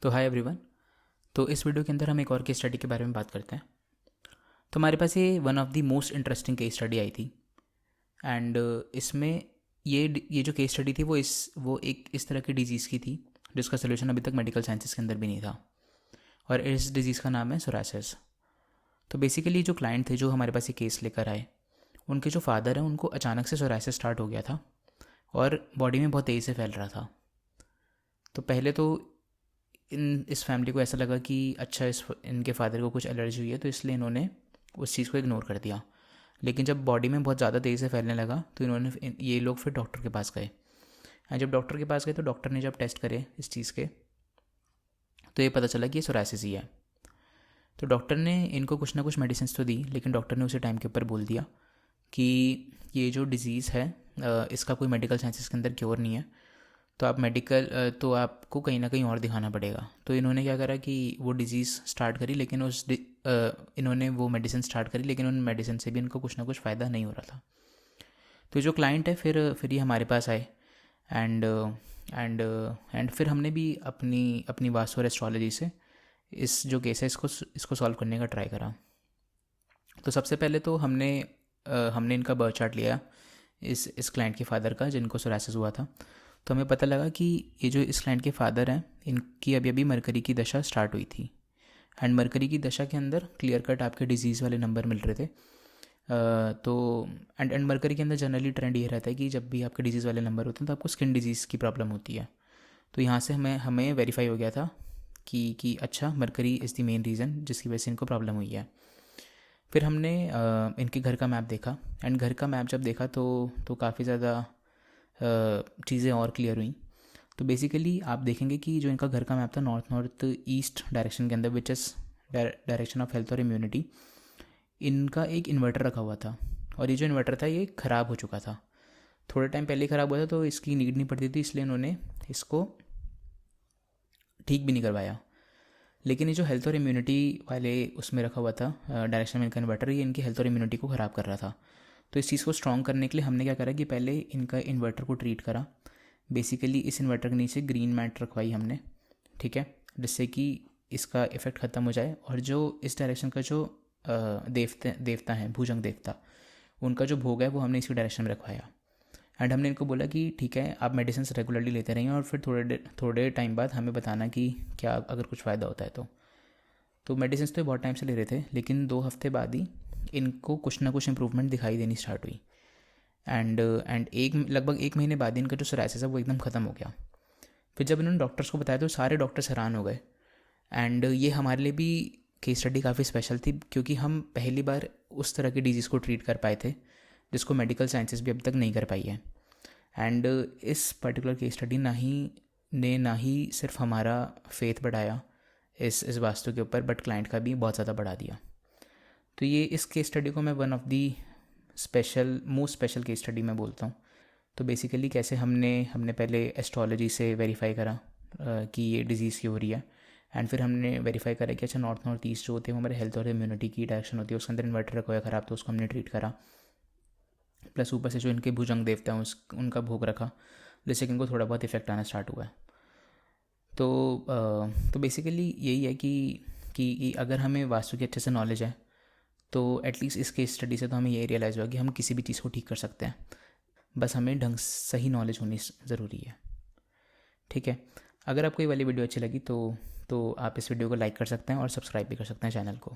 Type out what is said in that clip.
तो hi everyone. तो इस वीडियो के अंदर हम एक और केस स्टडी के बारे में बात करते हैं। तो हमारे पास ये one of the most interesting case study आई थी। एंड इसमें ये जो केस स्टडी थी वो एक इस तरह की डिजीज़ की थी जिसका सोल्यूशन अभी तक मेडिकल साइंसेस के अंदर भी नहीं था। और इस डिजीज़ का नाम है सोरासिस। तो बेसिकली जो क्लाइंट थे जो हमारे पास ये केस लेकर आए, उनके जो फादर हैं उनको अचानक से सोरासिस स्टार्ट हो गया था और बॉडी में बहुत तेज़ी से फैल रहा था। तो पहले तो इस फैमिली को ऐसा लगा कि अच्छा इनके फादर को कुछ एलर्जी हुई है, तो इसलिए इन्होंने उस चीज़ को इग्नोर कर दिया। लेकिन जब बॉडी में बहुत ज़्यादा तेज़ी से फैलने लगा तो ये लोग फिर डॉक्टर के पास गए। एंड जब डॉक्टर के पास गए तो डॉक्टर ने जब टेस्ट करे इस चीज़ के, तो ये पता चला कि ये सोरासिस ही है। तो डॉक्टर ने इनको कुछ ना कुछ मेडिसिन तो दी, लेकिन डॉक्टर ने उसे टाइम के ऊपर बोल दिया कि ये जो डिज़ीज़ है इसका कोई मेडिकल साइंसेस के अंदर क्योर नहीं है, तो आपको कहीं ना कहीं और दिखाना पड़ेगा। तो इन्होंने क्या करा कि वो डिज़ीज़ स्टार्ट करी, लेकिन इन्होंने वो मेडिसिन स्टार्ट करी, लेकिन उन मेडिसिन से भी इनको कुछ ना कुछ फ़ायदा नहीं हो रहा था। तो जो क्लाइंट है फिर ये हमारे पास आए। एंड एंड फिर हमने भी अपनी अपनी वास्तु और एस्ट्रोलॉजी से इस जो केस है इसको सॉल्व करने का ट्राई करा। तो सबसे पहले तो हमने इनका बर्थ चार्ट लिया इस क्लाइंट के फादर का जिनको सोरासिस हुआ था। तो हमें पता लगा कि ये जो इस क्लाइंट के फादर हैं इनकी अभी अभी मरकरी की दशा स्टार्ट हुई थी। एंड मरकरी की दशा के अंदर क्लियर कट आपके डिजीज़ वाले नंबर मिल रहे थे। तो एंड मरकरी के अंदर जनरली ट्रेंड ये रहता है कि जब भी आपके डिजीज़ वाले नंबर होते हैं तो आपको स्किन डिजीज़ की प्रॉब्लम होती है। तो यहाँ से हमें वेरीफाई हो गया था कि अच्छा mercury is the main reason जिसकी वजह से इनको प्रॉब्लम हुई है। फिर हमने इनके घर का मैप देखा। एंड घर का मैप जब देखा तो काफ़ी ज़्यादा चीज़ें और क्लियर हुई। तो बेसिकली आप देखेंगे कि जो इनका घर का मैप था नॉर्थ ईस्ट डायरेक्शन के अंदर, which is direction of health और इम्यूनिटी, इनका एक इन्वर्टर रखा हुआ था। और ये जो इन्वर्टर था ये ख़राब हो चुका था, थोड़े टाइम पहले ख़राब हुआ था, तो इसकी नीड नहीं पड़ती थी, इसलिए इन्होंने इसको ठीक भी नहीं करवाया। लेकिन ये जो हेल्थ और इम्यूनिटी वाले उसमें रखा हुआ था डायरेक्शन में इनका इन्वर्टर, ये इनकी हेल्थ और इम्यूनिटी को ख़राब कर रहा था। तो इस चीज़ को स्ट्रॉन्ग करने के लिए हमने क्या करा कि पहले इनका इन्वर्टर को ट्रीट करा। बेसिकली इस इन्वर्टर के नीचे ग्रीन मैट रखवाई हमने, ठीक है, जिससे कि इसका इफ़ेक्ट ख़त्म हो जाए। और जो इस डायरेक्शन का जो देवता हैं, भुजंग देवता, उनका जो भोग है वो हमने इसी डायरेक्शन में रखवाया। एंड हमने इनको बोला कि ठीक है आप मेडिसिन रेगुलरली लेते रहिए और फिर थोड़े टाइम बाद हमें बताना कि क्या अगर कुछ फ़ायदा होता है तो मेडिसिन तो बहुत टाइम से ले रहे थे, लेकिन 2 हफ्ते बाद ही इनको कुछ ना कुछ इम्प्रूवमेंट दिखाई देनी स्टार्ट हुई। एंड लगभग 1 महीने बाद इनका जो सोरासिस है वो एकदम ख़त्म हो गया। फिर जब इन्होंने डॉक्टर्स को बताया तो सारे डॉक्टर्स हैरान हो गए। एंड ये हमारे लिए भी केस स्टडी काफ़ी स्पेशल थी, क्योंकि हम पहली बार उस तरह की डिजीज़ को ट्रीट कर पाए थे जिसको मेडिकल साइंसेस भी अभी तक नहीं कर पाई है। एंड इस पर्टिकुलर केस स्टडी ना ही सिर्फ हमारा फेथ बढ़ाया इस वास्तु के ऊपर, बट क्लाइंट का भी बहुत ज़्यादा बढ़ा दिया। तो ये इस केस स्टडी को मैं one of the most special case study में बोलता हूँ। तो बेसिकली कैसे हमने पहले एस्ट्रोलॉजी से वेरीफाई करा कि ये डिज़ीज़ की हो रही है। एंड फिर हमने वेरीफाई करा कि अच्छा नॉर्थ ईस्ट जो होते हैं वो हमारे हेल्थ और इम्यूनिटी की डायरेक्शन होती है, उसके अंदर इन्वर्टर रखा हुआ ख़राब, तो उसको हमने ट्रीट करा। प्लस ऊपर से जो इनके भुजंग देवता हैं उनका भोग रखा, जिससे कि इनको थोड़ा बहुत इफेक्ट आना स्टार्ट हुआ है। तो बेसिकली यही है कि अगर हमें वास्तु की अच्छे से नॉलेज है तो एटलीस्ट इस केस स्टडी से तो हमें ये रियलाइज़ हुआ कि हम किसी भी चीज़ को ठीक कर सकते हैं, बस हमें सही नॉलेज होनी ज़रूरी है। ठीक है, अगर आपको ये वाली वीडियो अच्छी लगी तो आप इस वीडियो को लाइक कर सकते हैं और सब्सक्राइब भी कर सकते हैं चैनल को।